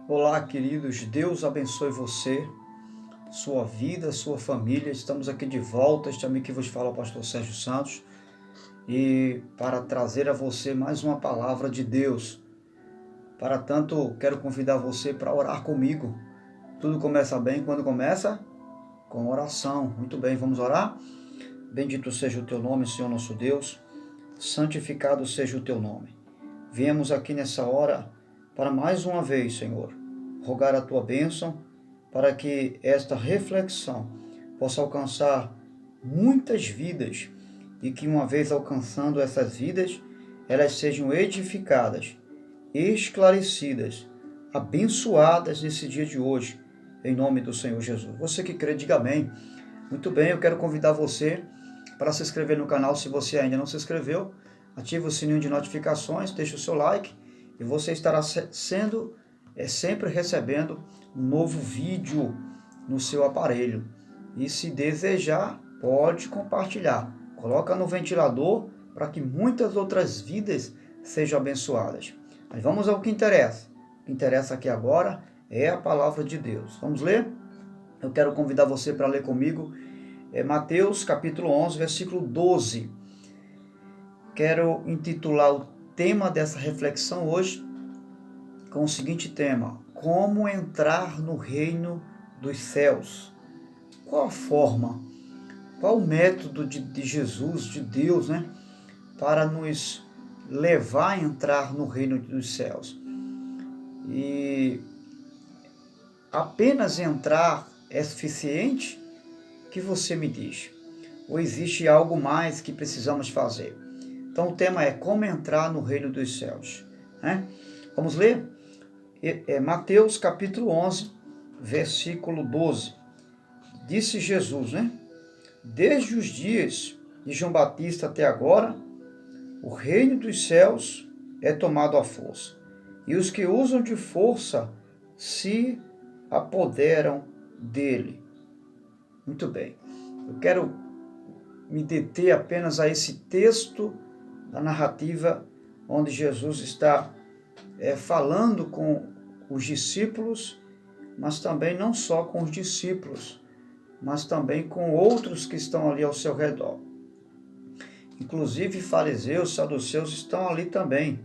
Olá, queridos. Deus abençoe você, sua vida, sua família. Estamos aqui de volta. Este amigo que vos fala, o pastor Sérgio Santos, e para trazer a você mais uma palavra de Deus. Para tanto, quero convidar você para orar comigo. Tudo começa bem quando começa com oração. Muito bem, vamos orar? Bendito seja o teu nome, Senhor nosso Deus. Santificado seja o teu nome. Viemos aqui nessa hora para mais uma vez, Senhor, rogar a tua bênção para que esta reflexão possa alcançar muitas vidas e que, uma vez alcançando essas vidas, elas sejam edificadas, esclarecidas, abençoadas nesse dia de hoje, em nome do Senhor Jesus. Você que crê, diga amém. Muito bem, eu quero convidar você para se inscrever no canal se você ainda não se inscreveu. Ative o sininho de notificações, deixe o seu like e você estará sempre recebendo um novo vídeo no seu aparelho. E se desejar, pode compartilhar. Coloca no ventilador para que muitas outras vidas sejam abençoadas. Mas vamos ao que interessa. O que interessa aqui agora é a palavra de Deus. Vamos ler? Eu quero convidar você para ler comigo Mateus capítulo 11, versículo 12. Quero intitular o tema dessa reflexão hoje com o seguinte tema: como entrar no reino dos céus. Qual a forma, qual o método de Jesus, de Deus, para nos levar a entrar no reino dos céus? E apenas entrar é suficiente? Que você me diz? Ou existe algo mais que precisamos fazer? Então o tema é como entrar no reino dos céus. Vamos ler? Mateus capítulo 11, versículo 12. Disse Jesus, desde os dias de João Batista até agora, o reino dos céus é tomado à força, e os que usam de força se apoderam dele. Muito bem, eu quero me deter apenas a esse texto da narrativa onde Jesus está falando com os discípulos, mas também não só com os discípulos, mas também com outros que estão ali ao seu redor. Inclusive fariseus, saduceus estão ali também,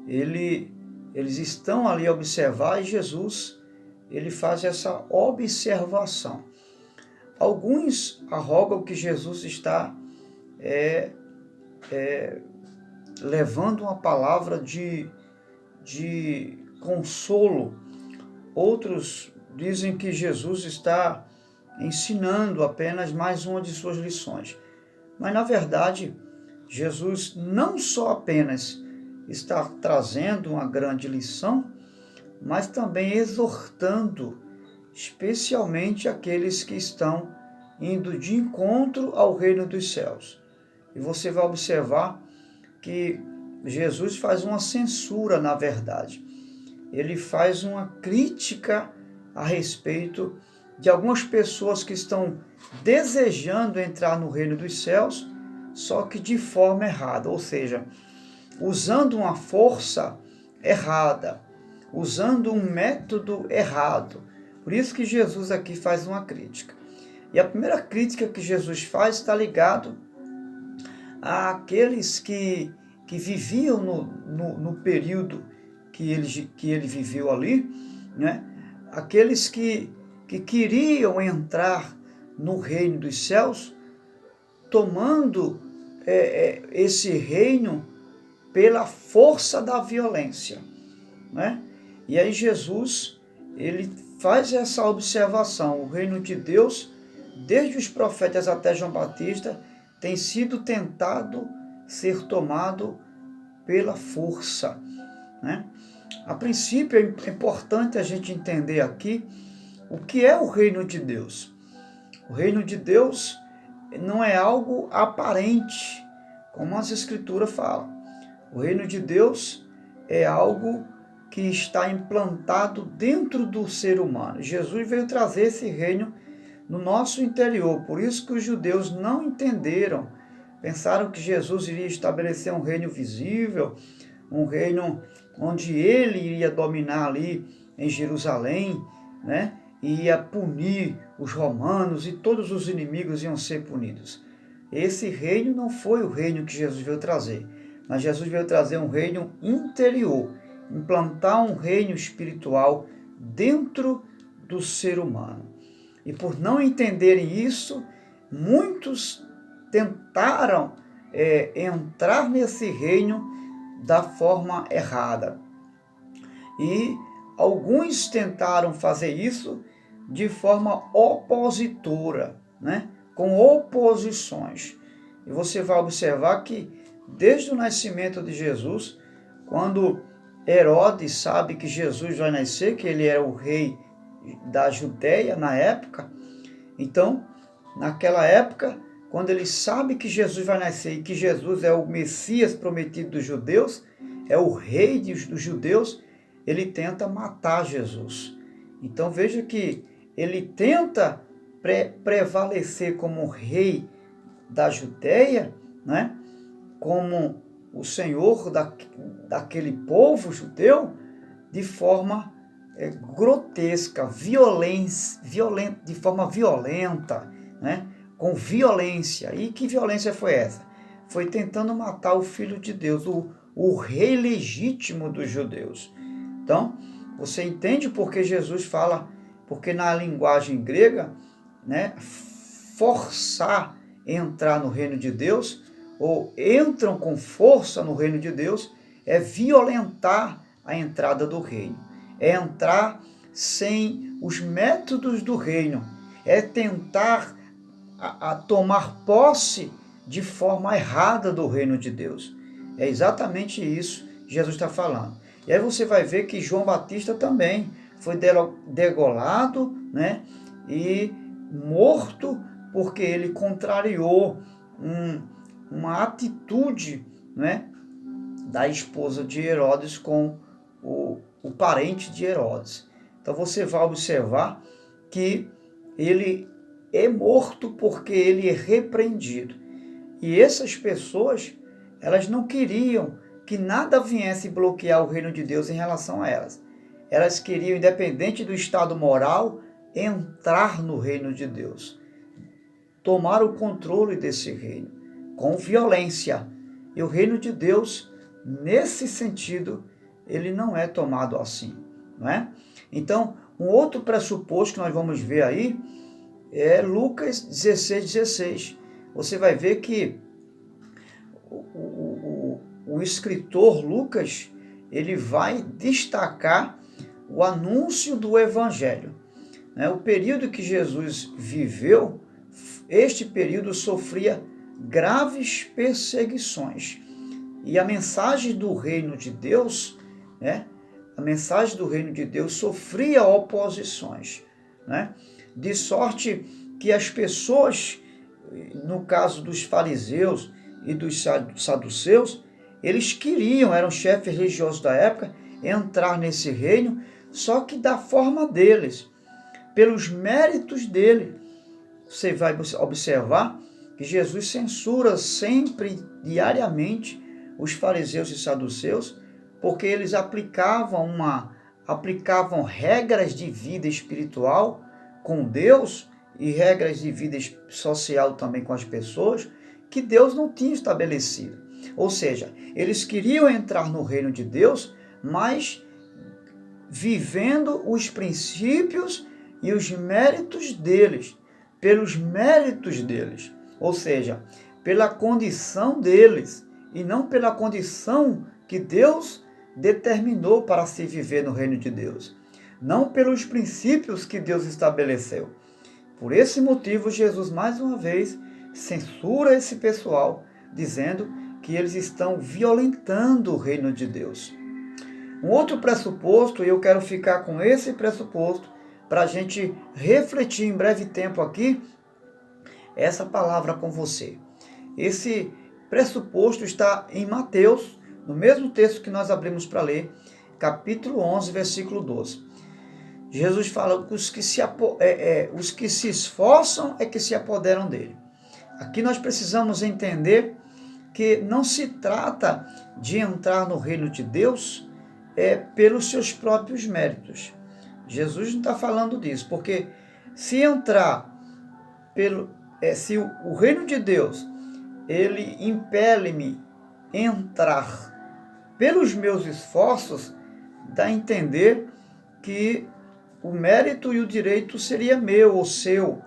Eles estão ali a observar e Jesus, ele faz essa observação. Alguns arrogam que Jesus está levando uma palavra de consolo. Outros dizem que Jesus está ensinando apenas mais uma de suas lições. Mas, na verdade, Jesus não só apenas está trazendo uma grande lição, mas também exortando, especialmente aqueles que estão indo de encontro ao reino dos céus. E você vai observar que Jesus faz uma censura, na verdade. Ele faz uma crítica a respeito de algumas pessoas que estão desejando entrar no reino dos céus, só que de forma errada, ou seja, usando uma força errada, usando um método errado. Por isso que Jesus aqui faz uma crítica. E a primeira crítica que Jesus faz está ligado àqueles que viviam no período que ele viveu ali, aqueles que queriam entrar no reino dos céus, tomando esse reino pela força da violência. E aí Jesus, ele faz essa observação: o reino de Deus, desde os profetas até João Batista, tem sido tentado ser tomado pela força. A princípio é importante a gente entender aqui o que é o reino de Deus. O reino de Deus não é algo aparente, como as escrituras falam. O reino de Deus é algo que está implantado dentro do ser humano. Jesus veio trazer esse reino no nosso interior. Por isso que os judeus não entenderam. Pensaram que Jesus iria estabelecer um reino visível, um reino onde ele iria dominar ali em Jerusalém, né? E ia punir os romanos e todos os inimigos iam ser punidos. Esse reino não foi o reino que Jesus veio trazer, mas Jesus veio trazer um reino interior, implantar um reino espiritual dentro do ser humano. E por não entenderem isso, muitos tentaram entrar nesse reino da forma errada. E alguns tentaram fazer isso de forma opositora, né? Com oposições. E você vai observar que desde o nascimento de Jesus, quando Herodes sabe que Jesus vai nascer, que ele era o rei da Judéia na época, então, naquela época, quando ele sabe que Jesus vai nascer e que Jesus é o Messias prometido dos judeus, é o rei dos judeus, ele tenta matar Jesus. Então veja que ele tenta prevalecer como rei da Judéia, né? Como o Senhor daquele povo judeu, de forma grotesca, de forma violenta, né? Com violência. E que violência foi essa? Foi tentando matar o Filho de Deus, o rei legítimo dos judeus. Então, você entende porque Jesus fala, porque na linguagem grega, né, forçar entrar no reino de Deus, ou entram com força no reino de Deus, é violentar a entrada do reino. É entrar sem os métodos do reino. É tentar a tomar posse de forma errada do reino de Deus. É exatamente isso que Jesus está falando. E aí você vai ver que João Batista também foi degolado, né, e morto porque ele contrariou uma atitude, né, da esposa de Herodes com o parente de Herodes. Então você vai observar que ele é morto porque ele é repreendido. E essas pessoas, elas não queriam que nada viesse bloquear o reino de Deus em relação a elas. Elas queriam, independente do estado moral, entrar no reino de Deus. Tomar o controle desse reino, com violência. E o reino de Deus, nesse sentido, ele não é tomado assim, não é? Então, um outro pressuposto que nós vamos ver aí é Lucas 16:16. Você vai ver que o escritor Lucas, ele vai destacar o anúncio do evangelho. O período que Jesus viveu, este período sofria graves perseguições. E a mensagem do reino de Deus, a mensagem do reino de Deus sofria oposições, de sorte que as pessoas, no caso dos fariseus e dos saduceus, eles queriam, eram chefes religiosos da época, entrar nesse reino, só que da forma deles, pelos méritos dele. Você vai observar que Jesus censura sempre, diariamente, os fariseus e saduceus, porque eles aplicavam regras de vida espiritual com Deus e regras de vida social também com as pessoas, que Deus não tinha estabelecido. Ou seja, eles queriam entrar no reino de Deus, mas vivendo os princípios e os méritos deles, pelos méritos deles, ou seja, pela condição deles, e não pela condição que Deus determinou para se viver no reino de Deus, não pelos princípios que Deus estabeleceu. Por esse motivo, Jesus mais uma vez censura esse pessoal, dizendo que eles estão violentando o reino de Deus. Um outro pressuposto, e eu quero ficar com esse pressuposto para a gente refletir em breve tempo aqui essa palavra com você. Esse pressuposto está em Mateus, no mesmo texto que nós abrimos para ler, capítulo 11, versículo 12. Jesus fala que os que se esforçam é que se apoderam dele. Aqui nós precisamos entender que não se trata de entrar no reino de Deus pelos seus próprios méritos. Jesus não está falando disso, porque se entrar se o reino de Deus, ele impele-me a entrar pelos meus esforços, dá a entender que o mérito e o direito seria meu ou seu,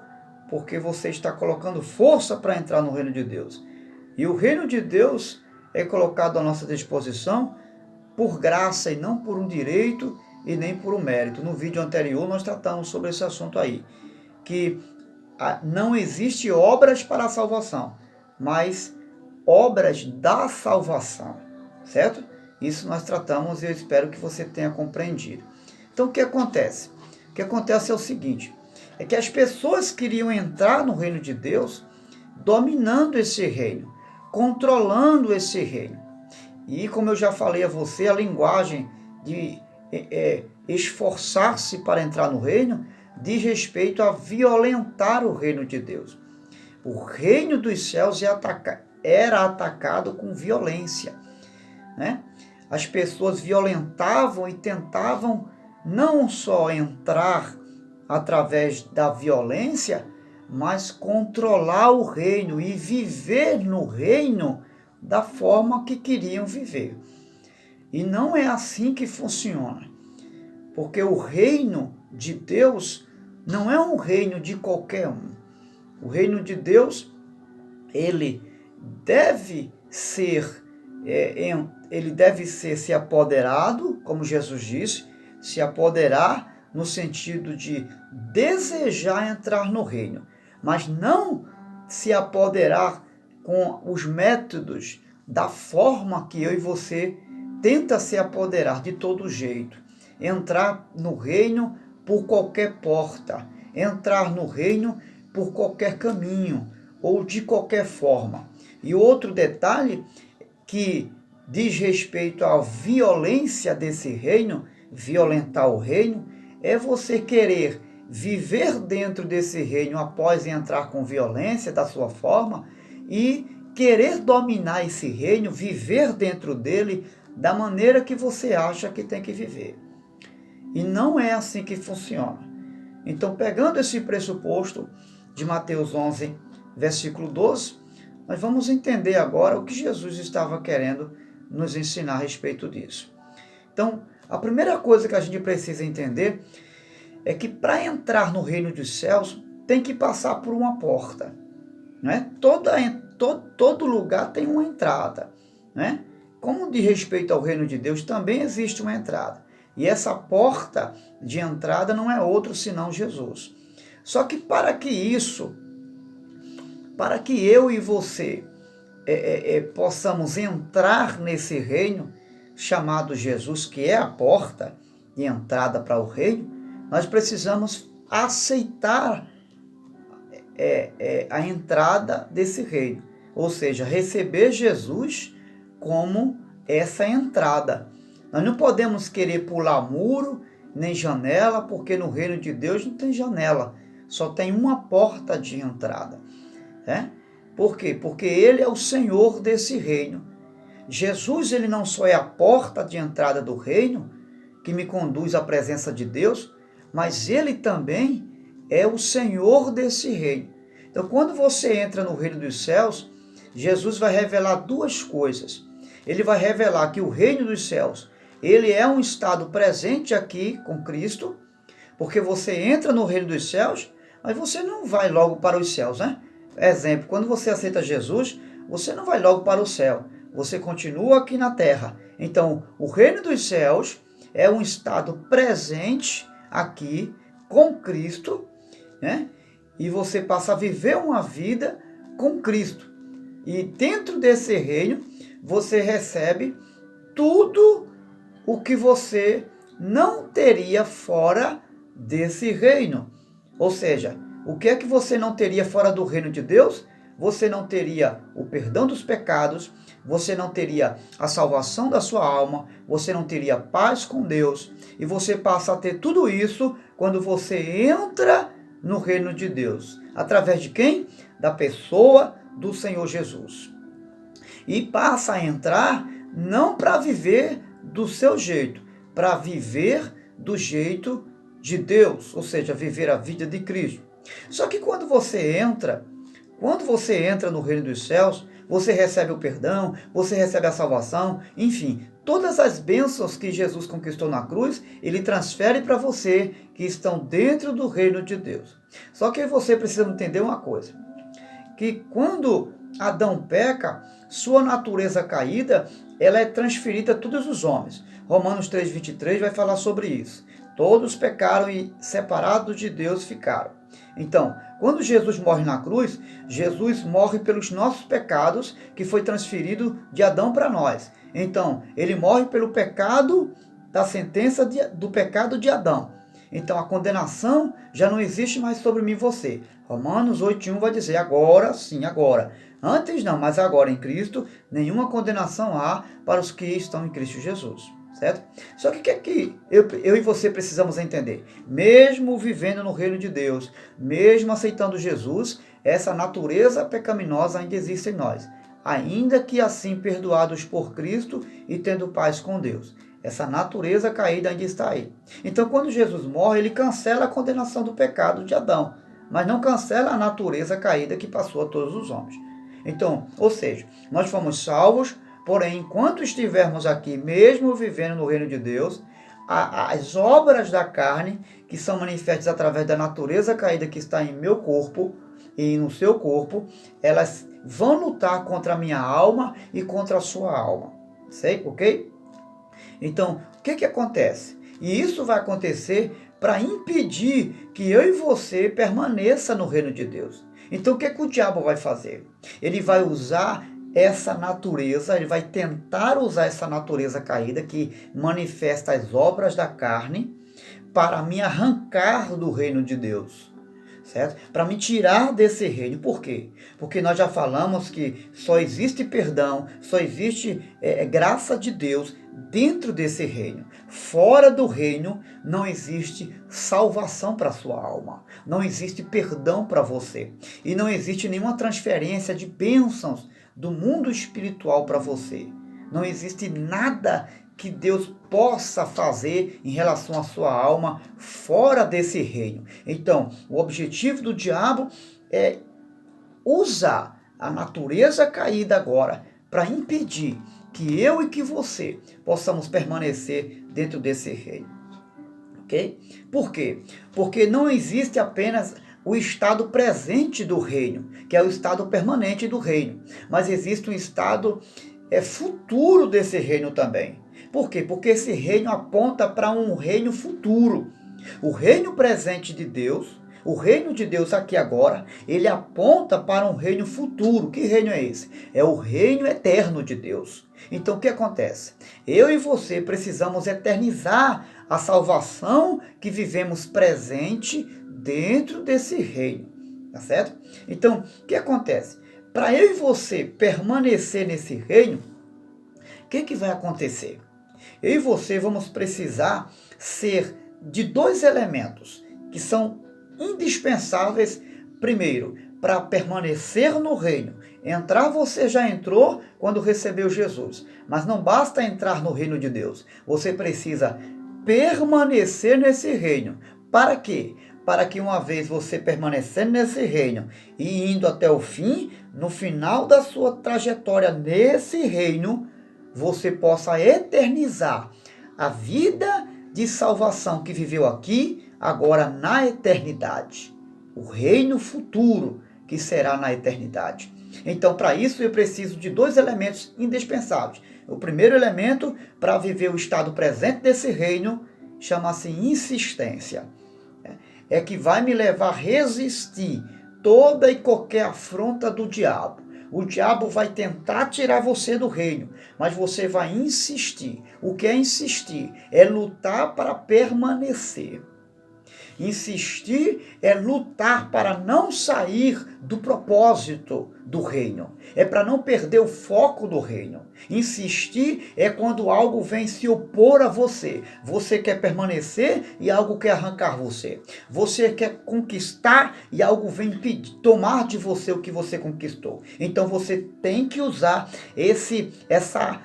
porque você está colocando força para entrar no reino de Deus. E o reino de Deus é colocado à nossa disposição por graça e não por um direito e nem por um mérito. No vídeo anterior nós tratamos sobre esse assunto aí, que não existe obras para a salvação, mas obras da salvação, certo? Isso nós tratamos e eu espero que você tenha compreendido. Então o que acontece? O que acontece é o seguinte, é que as pessoas queriam entrar no reino de Deus dominando esse reino, controlando esse reino. E como eu já falei a você, a linguagem de esforçar-se para entrar no reino diz respeito a violentar o reino de Deus. O reino dos céus era atacado com violência, né? As pessoas violentavam e tentavam não só entrar através da violência, mas controlar o reino e viver no reino da forma que queriam viver. E não é assim que funciona, porque o reino de Deus não é um reino de qualquer um. O reino de Deus, ele deve ser se apoderado, como Jesus disse, se apoderar no sentido de desejar entrar no reino, mas não se apoderar com os métodos da forma que eu e você tenta se apoderar de todo jeito. Entrar no reino por qualquer porta, entrar no reino por qualquer caminho ou de qualquer forma. E outro detalhe que diz respeito à violência desse reino, violentar o reino, é você querer viver dentro desse reino após entrar com violência da sua forma e querer dominar esse reino, viver dentro dele da maneira que você acha que tem que viver. E não é assim que funciona. Então, pegando esse pressuposto de Mateus 11, versículo 12, nós vamos entender agora o que Jesus estava querendo nos ensinar a respeito disso. Então, a primeira coisa que a gente precisa entender é que para entrar no reino dos céus tem que passar por uma porta, né? Todo lugar tem uma entrada, né? Como de respeito ao reino de Deus, também existe uma entrada. E essa porta de entrada não é outro senão Jesus. Só que para que eu e você possamos entrar nesse reino chamado Jesus, que é a porta de entrada para o reino, nós precisamos aceitar a entrada desse reino. Ou seja, receber Jesus como essa entrada. Nós não podemos querer pular muro, nem janela, porque no reino de Deus não tem janela, só tem uma porta de entrada, né? Por quê? Porque ele é o Senhor desse reino. Jesus, ele não só é a porta de entrada do reino, que me conduz à presença de Deus, mas ele também é o Senhor desse reino. Então, quando você entra no reino dos céus, Jesus vai revelar duas coisas. Ele vai revelar que o reino dos céus, ele é um estado presente aqui com Cristo, porque você entra no reino dos céus, mas você não vai logo para os céus, né? Exemplo, quando você aceita Jesus, você não vai logo para o céu, você continua aqui na terra. Então, o reino dos céus é um estado presente aqui com Cristo, né? E você passa a viver uma vida com Cristo. E dentro desse reino, você recebe tudo o que você não teria fora desse reino. Ou seja, o que é que você não teria fora do reino de Deus? Você não teria o perdão dos pecados, você não teria a salvação da sua alma, você não teria paz com Deus, e você passa a ter tudo isso quando você entra no reino de Deus. Através de quem? Da pessoa do Senhor Jesus. E passa a entrar não para viver do seu jeito, para viver do jeito de Deus, ou seja, viver a vida de Cristo. Só que quando você entra no reino dos céus, você recebe o perdão, você recebe a salvação, enfim, todas as bênçãos que Jesus conquistou na cruz, ele transfere para você que estão dentro do reino de Deus. Só que você precisa entender uma coisa, que quando Adão peca, sua natureza caída, ela é transferida a todos os homens. Romanos 3,23 vai falar sobre isso. Todos pecaram e separados de Deus ficaram. Então, quando Jesus morre na cruz, Jesus morre pelos nossos pecados, que foi transferido de Adão para nós. Então, ele morre pelo pecado da sentença do pecado de Adão. Então, a condenação já não existe mais sobre mim e você. Romanos 8,1 vai dizer, agora sim, agora. Antes não, mas agora em Cristo, nenhuma condenação há para os que estão em Cristo Jesus. Certo? Só que o que é que eu e você precisamos entender? Mesmo vivendo no reino de Deus, mesmo aceitando Jesus, essa natureza pecaminosa ainda existe em nós. Ainda que assim perdoados por Cristo e tendo paz com Deus. Essa natureza caída ainda está aí. Então, quando Jesus morre, ele cancela a condenação do pecado de Adão, mas não cancela a natureza caída que passou a todos os homens. Então, ou seja, nós fomos salvos, porém, enquanto estivermos aqui, mesmo vivendo no reino de Deus, as obras da carne, que são manifestas através da natureza caída que está em meu corpo e no seu corpo, elas vão lutar contra a minha alma e contra a sua alma. Sei? Ok? Então, o que acontece? E isso vai acontecer para impedir que eu e você permaneça no reino de Deus. Então, o que o diabo vai fazer? Ele vai usar essa natureza, ele vai tentar usar essa natureza caída que manifesta as obras da carne para me arrancar do reino de Deus, certo? Para me tirar desse reino. Por quê? Porque nós já falamos que só existe perdão, só existe graça de Deus dentro desse reino. Fora do reino não existe salvação para a sua alma, não existe perdão para você e não existe nenhuma transferência de bênçãos do mundo espiritual para você. Não existe nada que Deus possa fazer em relação à sua alma fora desse reino. Então, o objetivo do diabo é usar a natureza caída agora para impedir que eu e que você possamos permanecer dentro desse reino. Ok? Por quê? Porque não existe apenas o estado presente do reino, que é o estado permanente do reino, mas existe um estado futuro desse reino também. Por quê? Porque esse reino aponta para um reino futuro. O reino presente de Deus, o reino de Deus aqui agora, ele aponta para um reino futuro. Que reino é esse? É o reino eterno de Deus. Então o que acontece? Eu e você precisamos eternizar a salvação que vivemos presente dentro desse reino, tá certo? Então, o que acontece? Para eu e você permanecer nesse reino, o que vai acontecer? Eu e você vamos precisar ser de dois elementos que são indispensáveis, primeiro, para permanecer no reino. Entrar você já entrou quando recebeu Jesus, mas não basta entrar no reino de Deus. Você precisa permanecer nesse reino. Para quê? Para que uma vez você permanecendo nesse reino e indo até o fim, no final da sua trajetória nesse reino, você possa eternizar a vida de salvação que viveu aqui, agora na eternidade. O reino futuro que será na eternidade. Então, para isso, eu preciso de dois elementos indispensáveis. O primeiro elemento, para viver o estado presente desse reino, chama-se insistência. É que vai me levar a resistir toda e qualquer afronta do diabo. O diabo vai tentar tirar você do reino, mas você vai insistir. O que é insistir? É lutar para permanecer. Insistir é lutar para não sair do propósito do reino. É para não perder o foco do reino. Insistir é quando algo vem se opor a você. Você quer permanecer e algo quer arrancar você. Você quer conquistar e algo vem tomar de você o que você conquistou. Então você tem que usar essa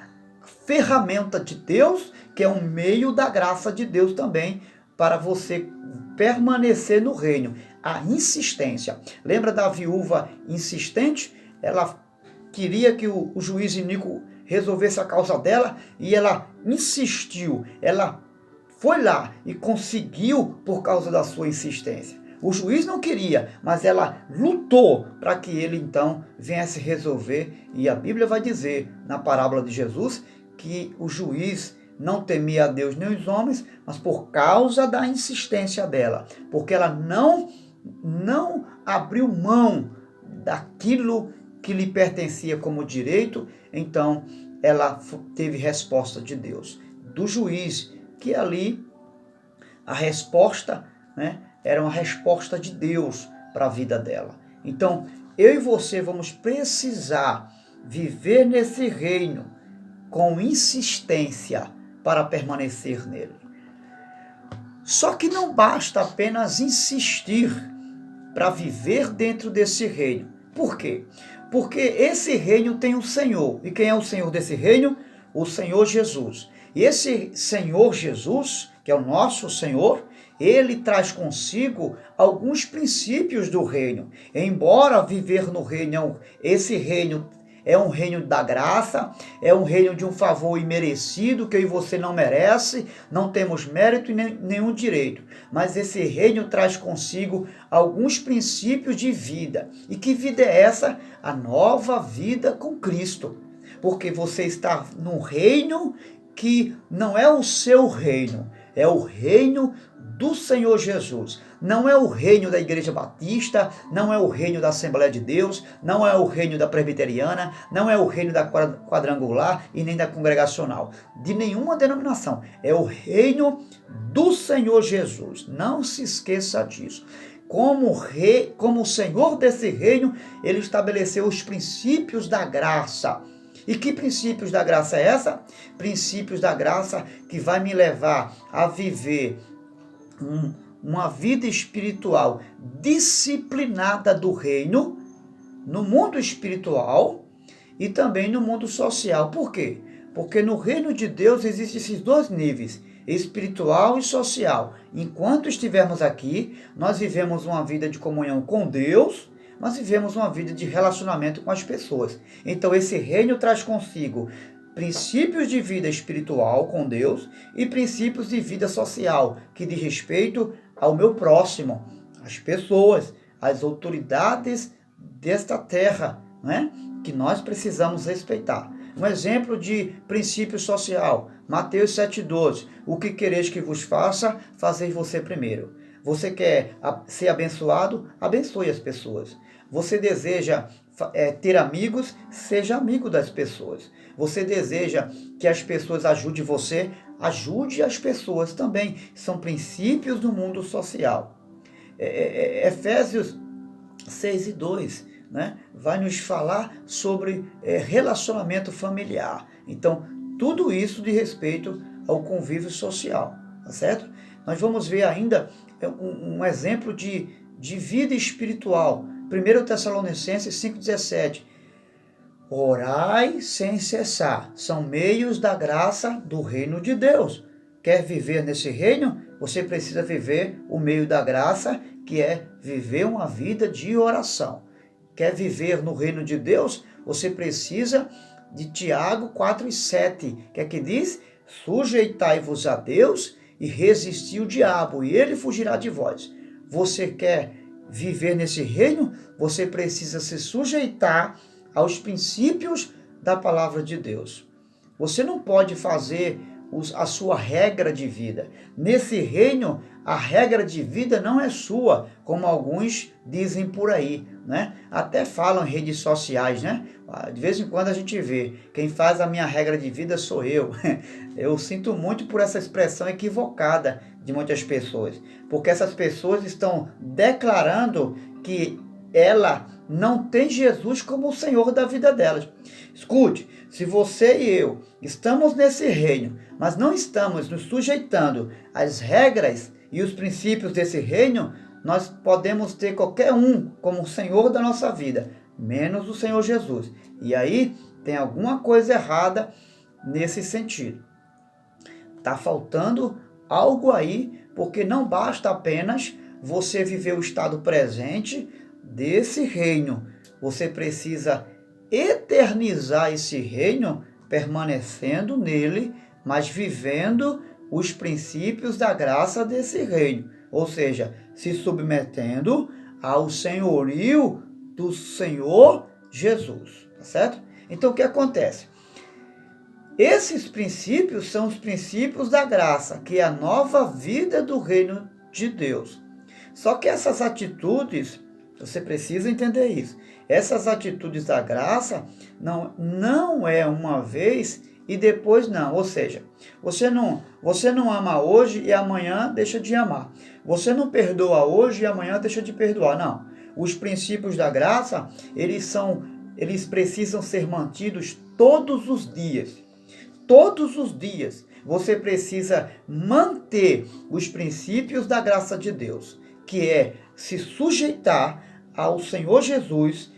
ferramenta de Deus, que é um meio da graça de Deus também, para você permanecer no reino. A insistência. Lembra da viúva insistente? Ela queria que o juiz iníquo resolvesse a causa dela e ela insistiu. Ela foi lá e conseguiu por causa da sua insistência. O juiz não queria, mas ela lutou para que ele então viesse resolver. E a Bíblia vai dizer, na parábola de Jesus, que o juiz não temia a Deus nem os homens, mas por causa da insistência dela, porque ela não abriu mão daquilo que lhe pertencia como direito, então ela teve resposta de Deus, do juiz, que ali a resposta, né, era uma resposta de Deus para a vida dela. Então, eu e você vamos precisar viver nesse reino com insistência para permanecer nele. Só que não basta apenas insistir para viver dentro desse reino. Por quê? Porque esse reino tem um Senhor. E quem é o Senhor desse reino? O Senhor Jesus. E esse Senhor Jesus, que é o nosso Senhor, ele traz consigo alguns princípios do reino. Embora viver no reino, esse reino é um reino da graça, é um reino de um favor imerecido, que eu e você não merece, não temos mérito e nenhum direito. Mas esse reino traz consigo alguns princípios de vida. E que vida é essa? A nova vida com Cristo. Porque você está num reino que não é o seu reino, é o reino do Senhor Jesus. Não é o reino da Igreja Batista, não é o reino da Assembleia de Deus, não é o reino da Presbiteriana, não é o reino da Quadrangular e nem da Congregacional, de nenhuma denominação. É o reino do Senhor Jesus. Não se esqueça disso. Como o Senhor desse reino, ele estabeleceu os princípios da graça. E que princípios da graça é essa? Princípios da graça que vai me levar a viver uma vida espiritual disciplinada do reino, no mundo espiritual e também no mundo social. Por quê? Porque no reino de Deus existem esses dois níveis, espiritual e social. Enquanto estivermos aqui, nós vivemos uma vida de comunhão com Deus, mas vivemos uma vida de relacionamento com as pessoas. Então esse reino traz consigo princípios de vida espiritual com Deus e princípios de vida social, que diz respeito ao meu próximo, às pessoas, às autoridades desta terra, né? Que nós precisamos respeitar. Um exemplo de princípio social, Mateus 7,12. O que quereis que vos faça, fazei você primeiro. Você quer ser abençoado? Abençoe as pessoas. Você deseja ter amigos? Seja amigo das pessoas. Você deseja que as pessoas ajudem você? Ajude as pessoas também. São princípios do mundo social. Efésios 6:2, né? Vai nos falar sobre relacionamento familiar. Então, tudo isso de respeito ao convívio social, tá certo? Nós vamos ver ainda um exemplo de vida espiritual. 1 Tessalonicenses 5,17. Orai sem cessar. São meios da graça do reino de Deus. Quer viver nesse reino? Você precisa viver o meio da graça, que é viver uma vida de oração. Quer viver no reino de Deus? Você precisa de Tiago 4,7, que é que diz: sujeitai-vos a Deus e resisti o diabo, e ele fugirá de vós. Você quer viver nesse reino? Você precisa se sujeitar aos princípios da palavra de Deus. Você não pode fazer a sua regra de vida. Nesse reino, a regra de vida não é sua, como alguns dizem por aí, né? Até falam em redes sociais, né? De vez em quando a gente vê, quem faz a minha regra de vida sou eu. Eu sinto muito por essa expressão equivocada de muitas pessoas, porque essas pessoas estão declarando que ela não tem Jesus como o Senhor da vida delas. Escute, se você e eu estamos nesse reino, mas não estamos nos sujeitando às regras e os princípios desse reino, nós podemos ter qualquer um como o Senhor da nossa vida, menos o Senhor Jesus. E aí tem alguma coisa errada nesse sentido. Está faltando algo aí, porque não basta apenas você viver o estado presente desse reino. Você precisa eternizar esse reino, permanecendo nele, mas vivendo os princípios da graça desse reino. Ou seja, se submetendo ao senhorio do Senhor Jesus. Tá certo? Então, o que acontece? Esses princípios são os princípios da graça, que é a nova vida do reino de Deus. Só que essas atitudes, você precisa entender isso. Essas atitudes da graça não é uma vez e depois não. Ou seja, você não ama hoje e amanhã deixa de amar. Você não perdoa hoje e amanhã deixa de perdoar. Não. Os princípios da graça, eles precisam ser mantidos todos os dias. Todos os dias você precisa manter os princípios da graça de Deus, que é se sujeitar ao Senhor Jesus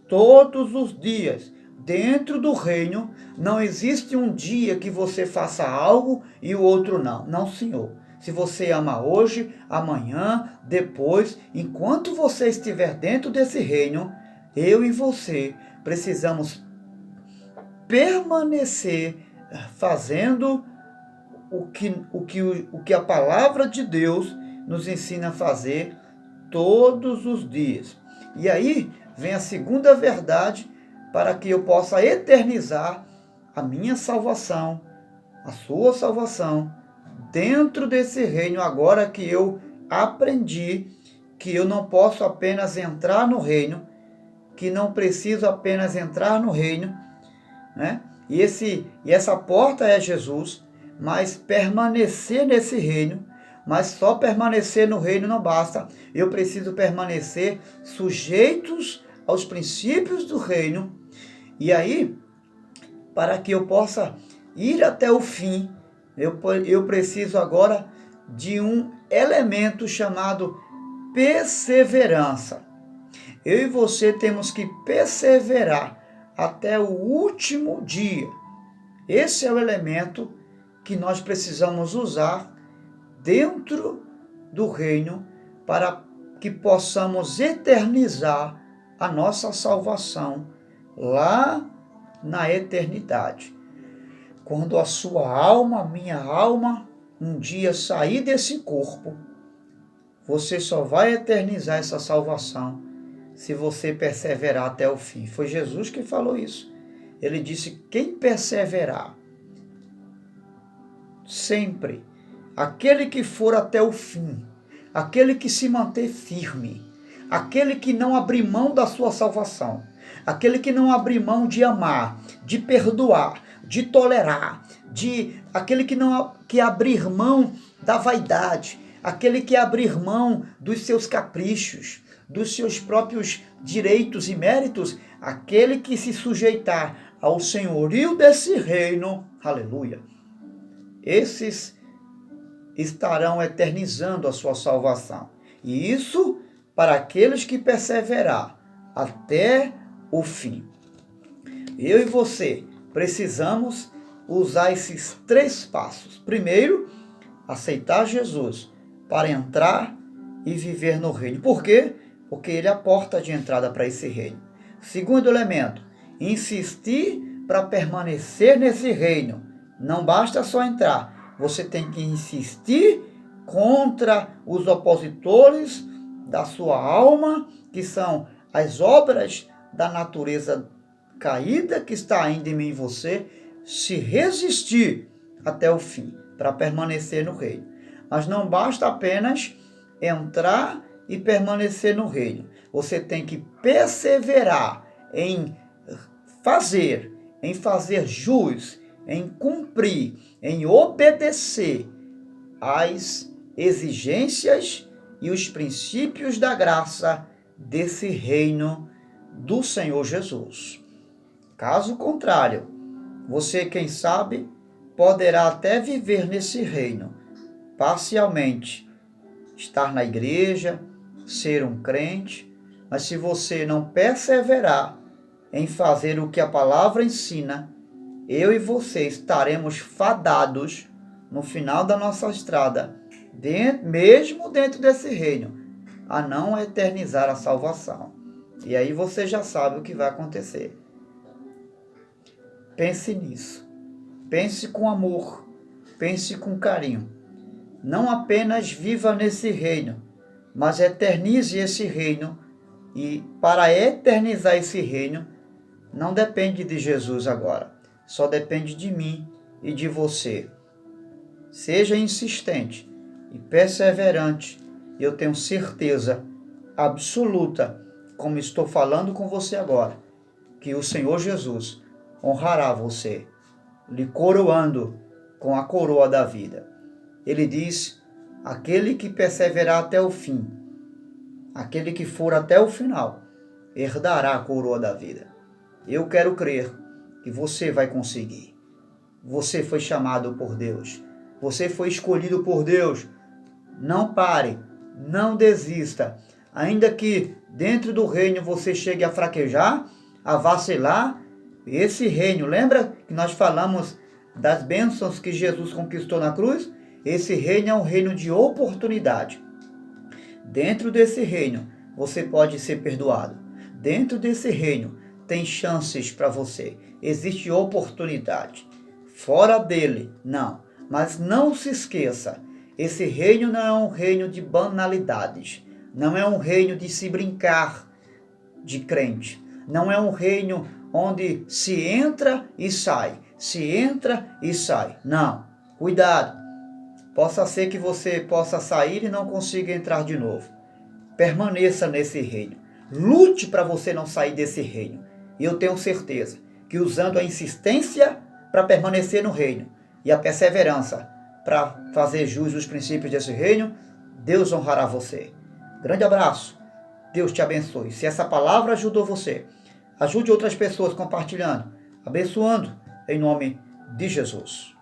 todos os dias. Dentro do reino, não existe um dia que você faça algo e o outro não. Não, Senhor. Se você ama hoje, amanhã, depois, enquanto você estiver dentro desse reino, eu e você precisamos permanecer fazendo o que a palavra de Deus nos ensina a fazer todos os dias. E aí vem a segunda verdade para que eu possa eternizar a minha salvação, a sua salvação, dentro desse reino, agora que eu aprendi que eu não posso apenas entrar no reino, que não preciso apenas entrar no reino, né? E essa porta é Jesus, mas permanecer nesse reino, mas só permanecer no reino não basta. Eu preciso permanecer sujeitos aos princípios do reino. E aí, para que eu possa ir até o fim, eu preciso agora de um elemento chamado perseverança. Eu e você temos que perseverar até o último dia. Esse é o elemento que nós precisamos usar dentro do reino para que possamos eternizar a nossa salvação lá na eternidade. Quando a sua alma, a minha alma, um dia sair desse corpo, você só vai eternizar essa salvação se você perseverar até o fim. Foi Jesus que falou isso. Ele disse: quem perseverar sempre, aquele que for até o fim, aquele que se manter firme, aquele que não abrir mão da sua salvação, aquele que não abrir mão de amar, de perdoar, de tolerar, aquele que abrir mão da vaidade, aquele que abrir mão dos seus caprichos, dos seus próprios direitos e méritos, aquele que se sujeitar ao senhorio desse reino, aleluia, esses estarão eternizando a sua salvação. E isso para aqueles que perseverar até o fim. Eu e você precisamos usar esses 3 passos. Primeiro, aceitar Jesus para entrar e viver no reino. Por quê? Porque ele é a porta de entrada para esse reino. Segundo elemento, insistir para permanecer nesse reino. Não basta só entrar, você tem que insistir contra os opositores da sua alma, que são as obras da natureza caída que está ainda em mim e você, se resistir até o fim, para permanecer no reino. Mas não basta apenas entrar e permanecer no reino. Você tem que perseverar em fazer jus, em cumprir, em obedecer às exigências e os princípios da graça desse reino do Senhor Jesus. Caso contrário, você, quem sabe, poderá até viver nesse reino, parcialmente, estar na igreja, ser um crente, mas se você não perseverar em fazer o que a palavra ensina, eu e você estaremos fadados no final da nossa estrada, mesmo dentro desse reino, a não eternizar a salvação. E aí você já sabe o que vai acontecer. Pense nisso. Pense com amor. Pense com carinho. Não apenas viva nesse reino, mas eternize esse reino. E para eternizar esse reino, não depende de Jesus agora. Só depende de mim e de você. Seja insistente e perseverante. Eu tenho certeza absoluta, como estou falando com você agora, que o Senhor Jesus honrará você, lhe coroando com a coroa da vida. Ele diz: aquele que perseverar até o fim, aquele que for até o final, herdará a coroa da vida. Eu quero crer que você vai conseguir. Você foi chamado por Deus. Você foi escolhido por Deus. Não pare, não desista. Ainda que dentro do reino você chegue a fraquejar, a vacilar, esse reino, lembra que nós falamos das bênçãos que Jesus conquistou na cruz? Esse reino é um reino de oportunidade. Dentro desse reino, você pode ser perdoado. Dentro desse reino, tem chances para você. Existe oportunidade. Fora dele, não. Mas não se esqueça, esse reino não é um reino de banalidades. Não é um reino de se brincar de crente. Não é um reino onde se entra e sai. Se entra e sai. Não. Cuidado. Possa ser que você possa sair e não consiga entrar de novo. Permaneça nesse reino. Lute para você não sair desse reino. E eu tenho certeza que usando a insistência para permanecer no reino e a perseverança para fazer jus aos princípios desse reino, Deus honrará você. Grande abraço. Deus te abençoe. Se essa palavra ajudou você, ajude outras pessoas compartilhando, abençoando, em nome de Jesus.